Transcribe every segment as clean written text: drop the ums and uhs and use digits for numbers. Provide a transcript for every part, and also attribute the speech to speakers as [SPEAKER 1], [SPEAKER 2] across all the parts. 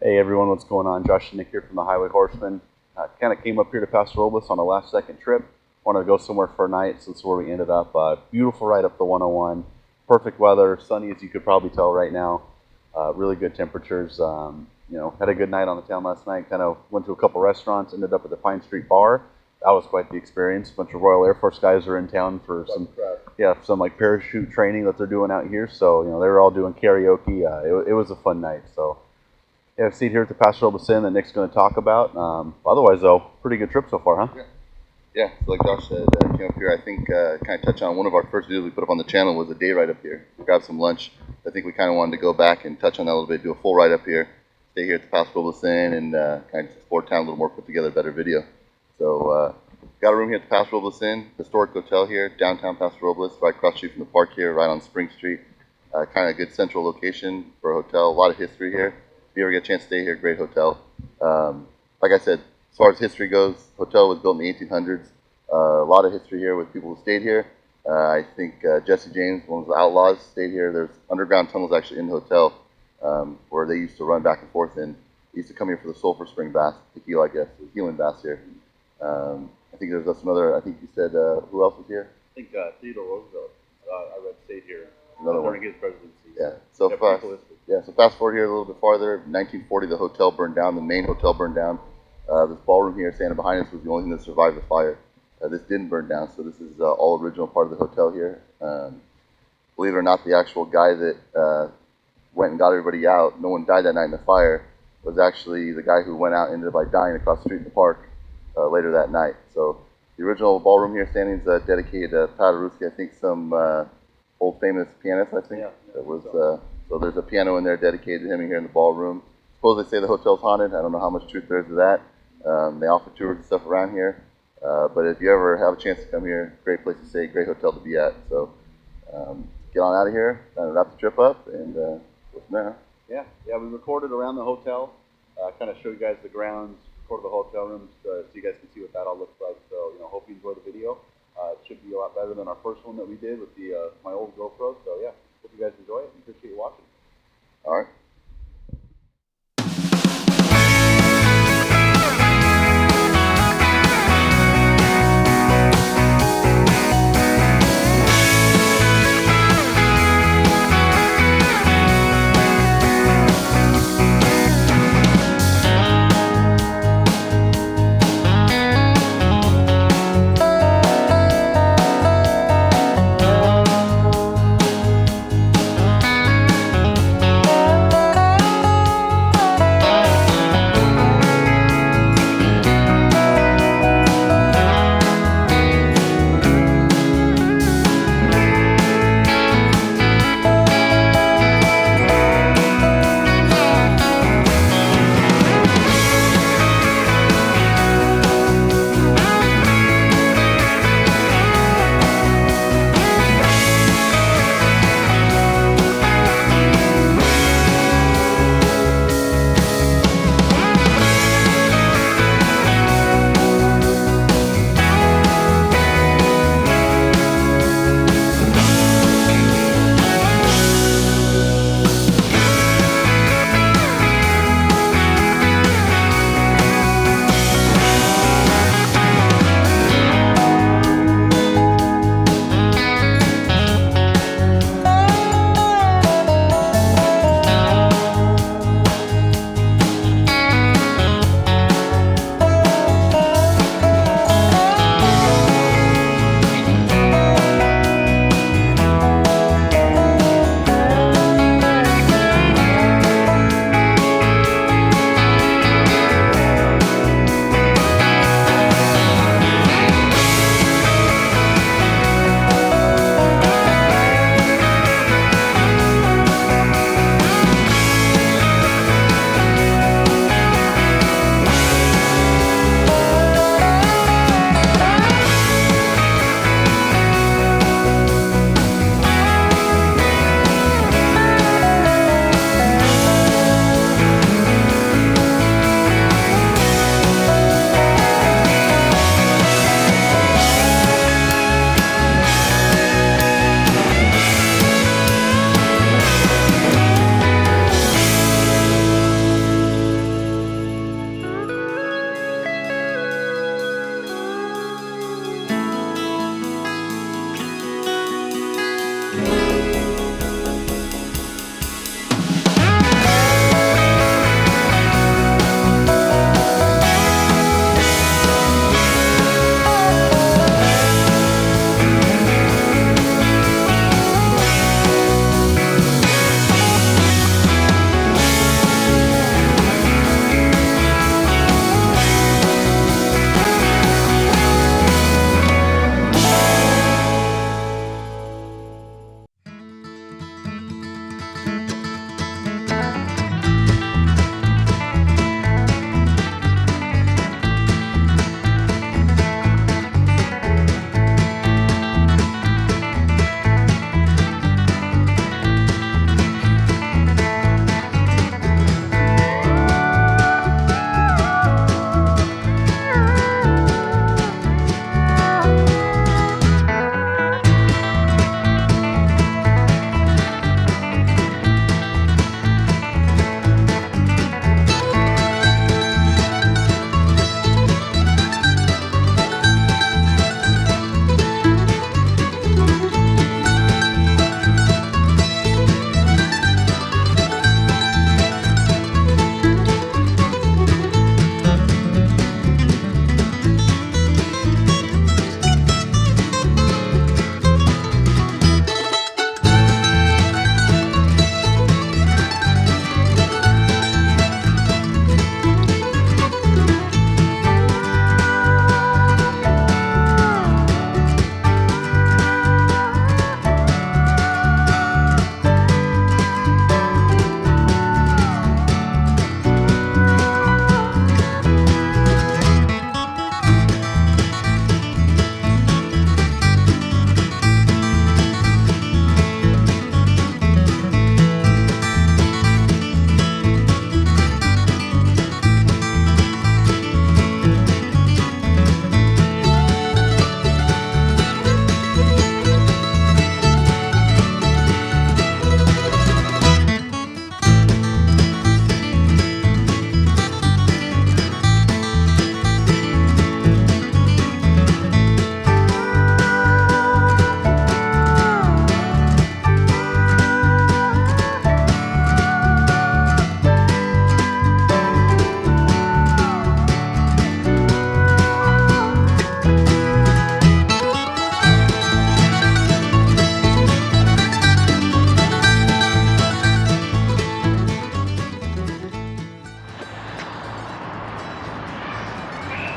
[SPEAKER 1] Hey everyone, what's going on? Josh and Nick here from the Highway Horsemen. Kind of came up here to Paso Robles on a last second trip. Wanted to go somewhere for a night, so this is where we ended up. Beautiful ride up the 101. Perfect weather, sunny as you could probably tell right now. Really good temperatures. Had a good night on the town last night. Kind of went to a couple restaurants, ended up at the Pine Street Bar. That was quite the experience. A bunch of Royal Air Force guys are in town for some like parachute training that they're doing out here. So they were all doing karaoke. It was a fun night. So yeah, seat here at the Paso Robles Inn that Nick's going to talk about. Otherwise, though, pretty good trip so far, huh?
[SPEAKER 2] Yeah, so like Josh said, came up here. I think kind of touch on one of our first videos we put up on the channel was a day ride up here. We grabbed some lunch. I think we kind of wanted to go back and touch on that a little bit, do a full ride up here, stay here at the Paso Robles Inn, and kind of explore town a little more, put together a better video. So got a room here at the Paso Robles Inn, historic hotel here, downtown Paso Robles, right across the street from the park here, right on Spring Street. Kind of a good central location for a hotel. A lot of history here. If you ever get a chance to stay here, great hotel. Like I said, as far as history goes, the hotel was built in the 1800s. A lot of history here with people who stayed here. I think Jesse James, one of the outlaws, stayed here. There's underground tunnels actually in the hotel where they used to run back and forth in. They used to come here for the sulfur spring baths, tequila, I guess, the healing baths here. I think there's some other, I think you said, who else was here?
[SPEAKER 1] I think Theodore Roosevelt, I read, stayed here
[SPEAKER 2] Another one.
[SPEAKER 1] during his presidency.
[SPEAKER 2] Yeah. So fast forward here a little bit farther. 1940, the hotel burned down. The main hotel burned down. This ballroom here standing behind us was the only thing that survived the fire. This didn't burn down, so this is all original part of the hotel here. Believe it or not, the actual guy that went and got everybody out, no one died that night in the fire, was actually the guy who went out and ended up by dying across the street in the park later that night. So the original ballroom here standing is dedicated to Paderewski, I think some old famous pianist, I think.
[SPEAKER 1] Yeah.
[SPEAKER 2] That was so there's a piano in there dedicated to him here in the ballroom. Suppose they say the hotel's haunted. I don't know how much truth there is to that. They offer tours and stuff around here. But if you ever have a chance to come here, great place to stay, great hotel to be at. So get on out of here, wrap the trip up, and go from there.
[SPEAKER 1] Yeah, we recorded around the hotel, kind of show you guys the grounds, recorded the hotel rooms so you guys can see what that all looks like. So, hope you enjoy the video. It should be a lot better than our first one that we did with the my old GoPro. So, yeah, hope you guys enjoy it and appreciate you watching.
[SPEAKER 2] All right.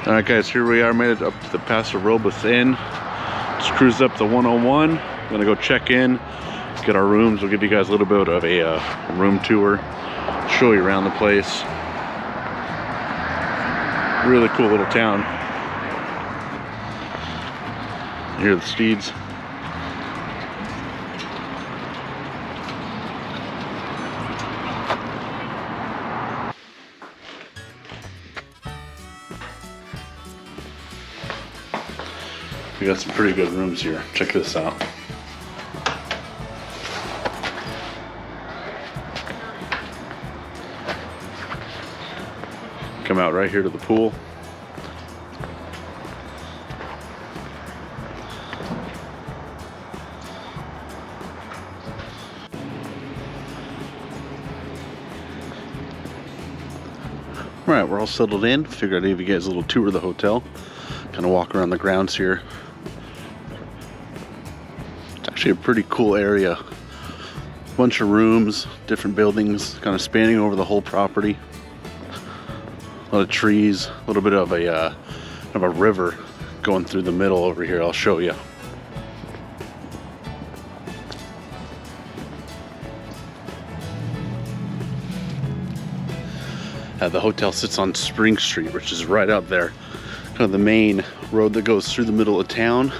[SPEAKER 1] Alright guys, here we are, made it up to the Paso Robles Inn. Just cruised up the 101. Gonna go check in, get our rooms. We'll give you guys a little bit of a room tour, show you around the place. Really cool little town. You hear the steeds. We got some pretty good rooms here. Check this out. Come out right here to the pool. All right, we're all settled in. Figured I'd give you guys a little tour of the hotel. Kind of walk around the grounds here. Actually a pretty cool area. Bunch of rooms, different buildings, kind of spanning over the whole property. A lot of trees, a little bit of a river going through the middle over here. I'll show you. The hotel sits on Spring Street, which is right up there. Kind of the main road that goes through the middle of town.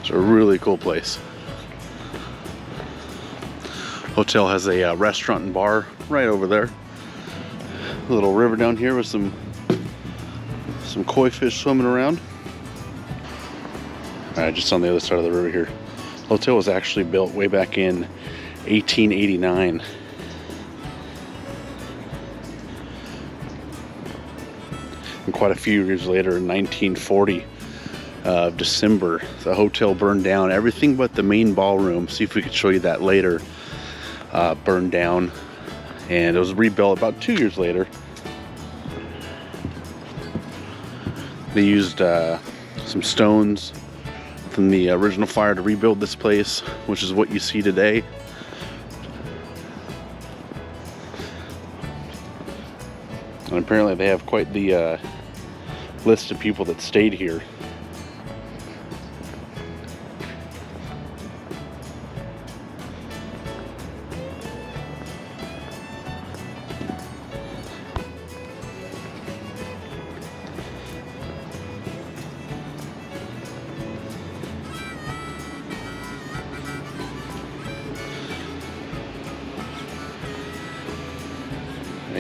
[SPEAKER 1] It's a really cool place. Hotel has a restaurant and bar right over there. A little river down here with some koi fish swimming around. Just on the other side of the river here. The hotel was actually built way back in 1889. And quite a few years later, in 1940, December, the hotel burned down. Everything but the main ballroom, see if we could show you that later, burned down. And it was rebuilt about 2 years later. They used some stones from the original fire to rebuild this place, which is what you see today. And apparently they have quite the list of people that stayed here.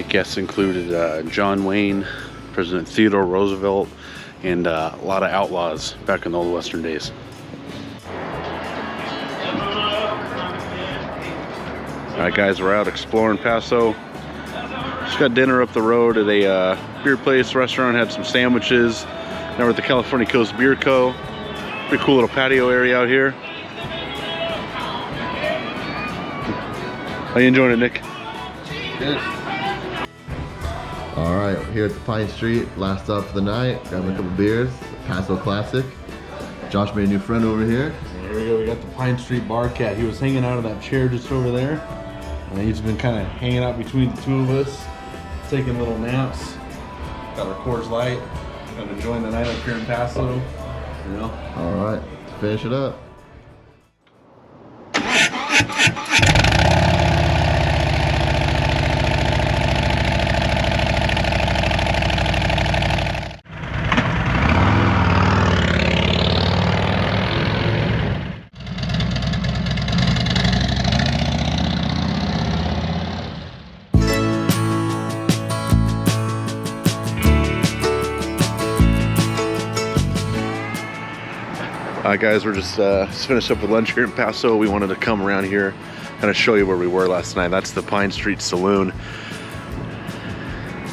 [SPEAKER 1] Guests included John Wayne, President Theodore Roosevelt, and a lot of outlaws back in the old Western days. Alright guys, we're out exploring Paso. Just got dinner up the road at a beer place, restaurant, had some sandwiches. Now we're at the California Coast Beer Co. Pretty cool little patio area out here. How you enjoying it, Nick?
[SPEAKER 2] Good. All right, here at the Pine Street, last stop for the night. Grabbing a couple beers, Paso Classic. Josh made a new friend over here.
[SPEAKER 1] Here we go, we got the Pine Street Bar Cat. He was hanging out of that chair just over there. And he's been kind of hanging out between the two of us, taking little naps. Got our Coors Light, kind of enjoying the night up here in Paso, you know.
[SPEAKER 2] All right, finish it up.
[SPEAKER 1] Alright guys, we're just finished up with lunch here in Paso. We wanted to come around here, kind of show you where we were last night. That's the Pine Street Saloon.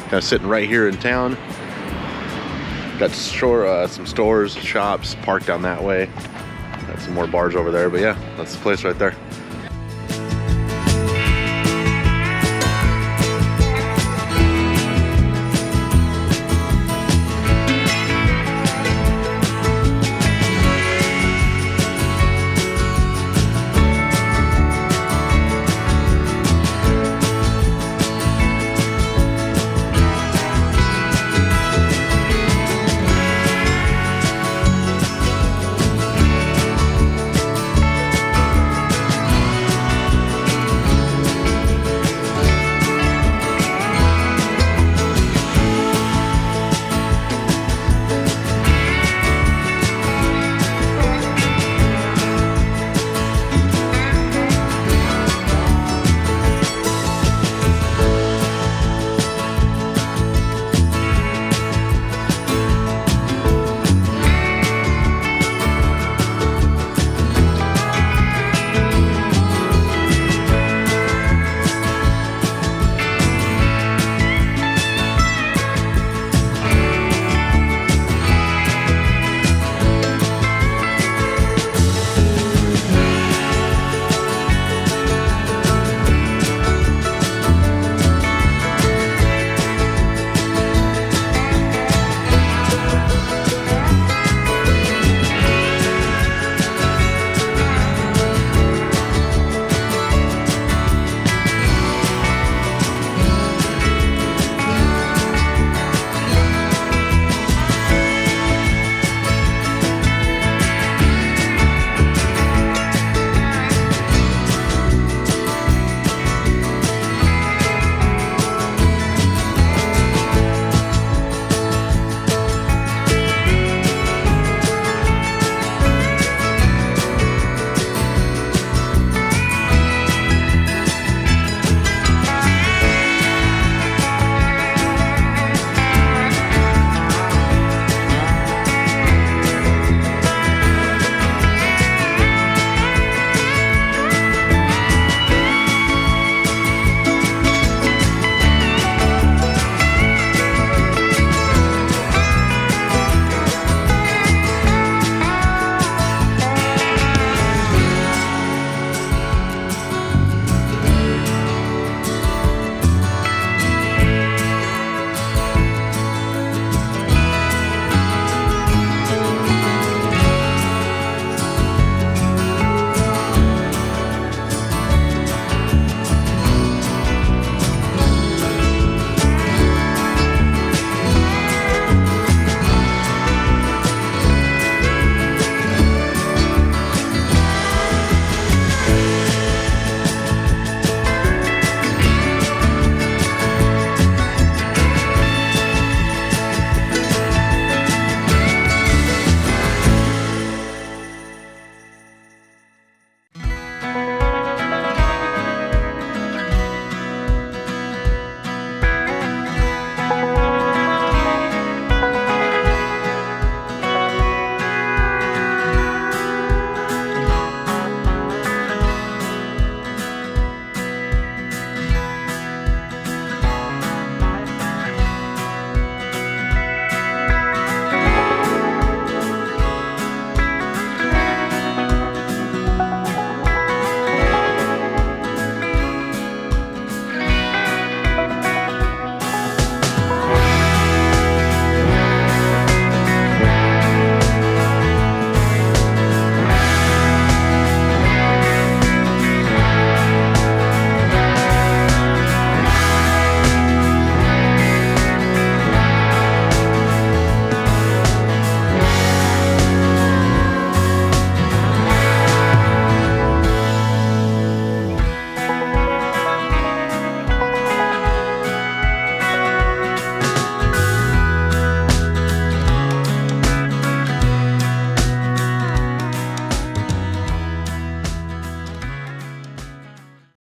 [SPEAKER 1] Kind of sitting right here in town. Got some stores, shops parked down that way. Got some more bars over there, but yeah, that's the place right there.